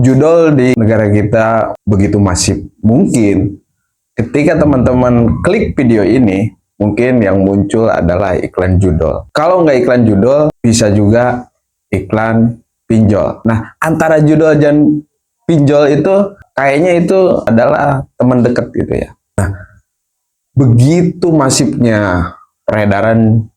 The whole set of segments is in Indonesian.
Judol di negara kita begitu masif. Mungkin ketika teman-teman klik video ini, mungkin yang muncul adalah iklan judol. Kalau nggak iklan judol, bisa juga iklan pinjol. Nah, antara judol dan pinjol itu kayaknya itu adalah teman dekat gitu ya. Nah, begitu masifnya peredaran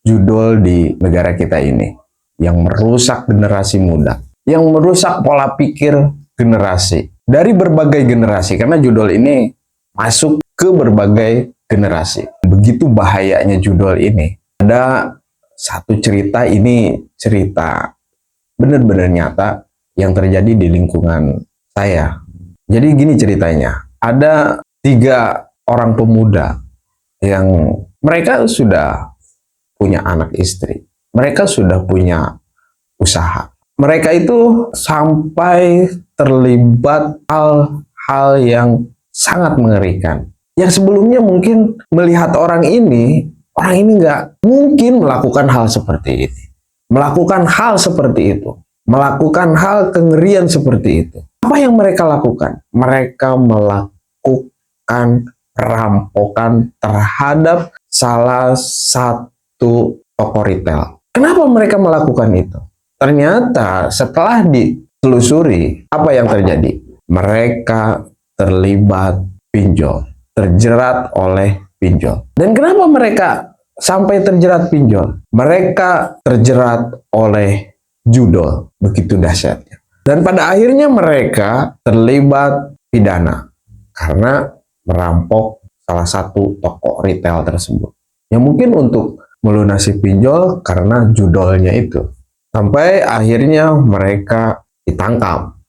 judol di negara kita ini yang merusak generasi muda, yang merusak pola pikir generasi dari berbagai generasi, karena judol ini masuk ke berbagai generasi. Begitu bahayanya judol ini. Ada satu cerita, ini cerita benar-benar nyata yang terjadi di lingkungan saya. Jadi gini ceritanya, ada 3 orang pemuda yang mereka sudah punya anak istri, mereka sudah punya usaha. Mereka itu sampai terlibat hal-hal yang sangat mengerikan. Yang sebelumnya mungkin melihat orang ini nggak mungkin melakukan hal seperti ini. Melakukan hal seperti itu. Melakukan hal kengerian seperti itu. Apa yang mereka lakukan? Mereka melakukan perampokan terhadap salah satu toko retail. Kenapa mereka melakukan itu? Ternyata setelah ditelusuri, apa yang terjadi? Mereka terlibat pinjol, terjerat oleh pinjol. Dan kenapa mereka sampai terjerat pinjol? Mereka terjerat oleh judol, begitu dahsyatnya. Dan pada akhirnya mereka terlibat pidana karena merampok salah satu toko retail tersebut. Yang mungkin untuk melunasi pinjol karena judolnya itu. Sampai akhirnya mereka ditangkap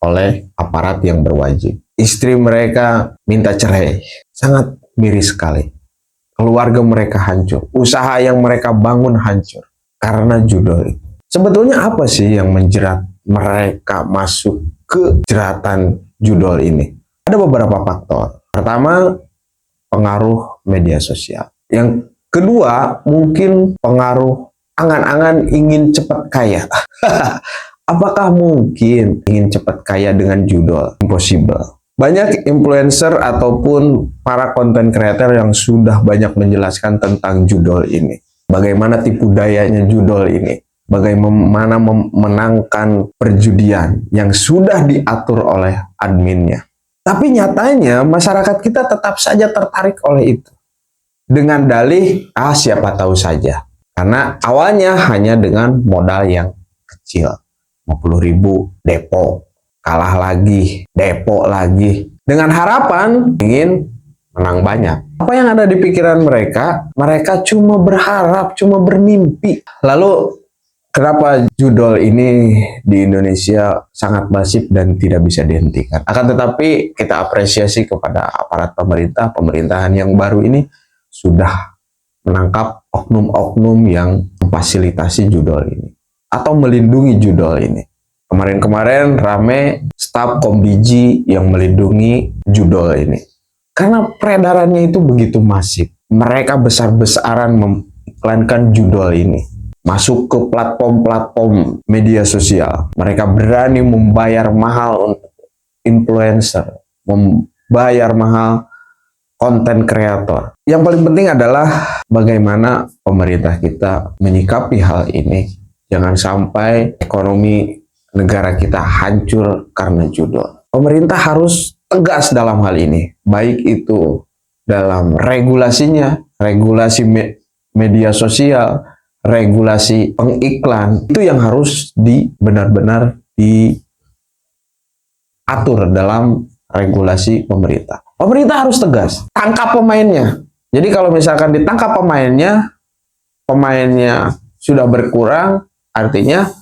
oleh aparat yang berwajib. Istri mereka minta cerai. Sangat miris sekali. Keluarga mereka hancur. Usaha yang mereka bangun hancur karena judol itu. Sebetulnya apa sih yang menjerat mereka masuk ke jeratan judol ini? Ada beberapa faktor. Pertama, pengaruh media sosial. Yang kedua, mungkin pengaruh angan-angan ingin cepat kaya. Apakah mungkin ingin cepat kaya dengan judol? Impossible. Banyak influencer ataupun para konten kreator yang sudah banyak menjelaskan tentang judol ini. Bagaimana tipu dayanya judol ini. Bagaimana memenangkan perjudian yang sudah diatur oleh adminnya. Tapi nyatanya masyarakat kita tetap saja tertarik oleh itu. Dengan dalih, siapa tahu saja. Karena awalnya hanya dengan modal yang kecil. 50.000 depo. Kalah lagi, depo lagi. Dengan harapan ingin menang banyak. Apa yang ada di pikiran mereka? Mereka cuma berharap, cuma bermimpi. Lalu kenapa judol ini di Indonesia sangat masif dan tidak bisa dihentikan? Akan tetapi kita apresiasi kepada aparat pemerintah, pemerintahan yang baru ini sudah menangkap oknum-oknum yang memfasilitasi judol ini atau melindungi judol ini. Kemarin-kemarin rame staf Kombiji yang melindungi judol ini. Karena peredarannya itu begitu masif. Mereka besar-besaran mengiklankan judol ini. Masuk ke platform-platform media sosial. Mereka berani membayar mahal untuk influencer, membayar mahal konten kreator. Yang paling penting adalah bagaimana pemerintah kita menyikapi hal ini. Jangan sampai ekonomi negara kita hancur karena judol. Pemerintah harus tegas dalam hal ini. Baik itu dalam regulasinya, regulasi media sosial, regulasi pengiklan, itu yang harus benar-benar diatur dalam regulasi pemerintah. Pemerintah harus tegas, tangkap pemainnya. Jadi kalau misalkan ditangkap pemainnya sudah berkurang, artinya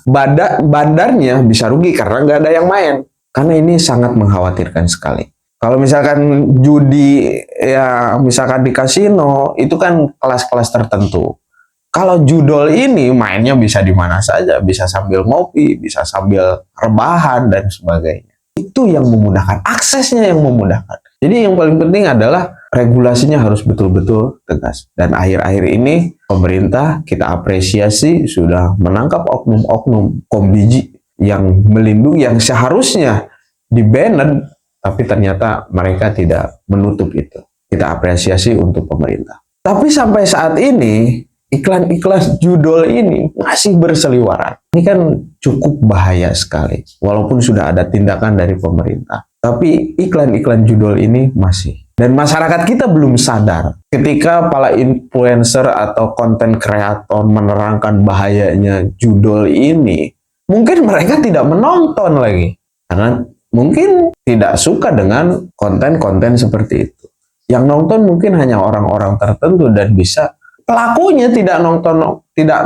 bandarnya bisa rugi karena nggak ada yang main. Karena ini sangat mengkhawatirkan sekali. Kalau misalkan judi, ya misalkan di kasino, itu kan kelas-kelas tertentu. Kalau judol ini mainnya bisa di mana saja, bisa sambil ngopi, bisa sambil rebahan dan sebagainya. Itu yang memudahkan, aksesnya yang memudahkan. Jadi yang paling penting adalah regulasinya harus betul-betul tegas. Dan akhir-akhir ini pemerintah kita apresiasi sudah menangkap oknum-oknum Kombiji yang melindungi, yang seharusnya di-banned, tapi ternyata mereka tidak menutup itu. Kita apresiasi untuk pemerintah. Tapi sampai saat ini, iklan-iklan judul ini masih berseliweran. Ini kan cukup bahaya sekali. Walaupun sudah ada tindakan dari pemerintah. Tapi iklan-iklan judul ini masih. Dan masyarakat kita belum sadar. Ketika para influencer atau konten kreator menerangkan bahayanya judul ini, mungkin mereka tidak menonton lagi. Karena mungkin tidak suka dengan konten-konten seperti itu. Yang nonton mungkin hanya orang-orang tertentu dan bisa pelakunya tidak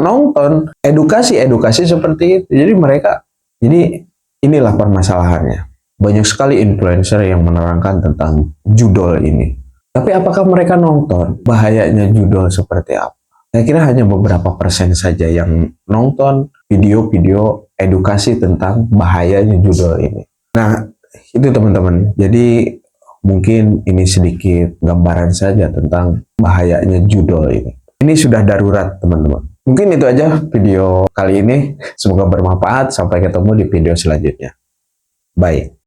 nonton edukasi seperti itu. Jadi inilah permasalahannya. Banyak sekali influencer yang menerangkan tentang judul ini. Tapi apakah mereka nonton bahayanya judul seperti apa? Saya kira hanya beberapa persen saja yang nonton video-video edukasi tentang bahayanya judul ini. Nah, itu teman-teman. Jadi mungkin ini sedikit gambaran saja tentang bahayanya judul ini. Ini sudah darurat, teman-teman. Mungkin itu aja video kali ini. Semoga bermanfaat. Sampai ketemu di video selanjutnya. Bye.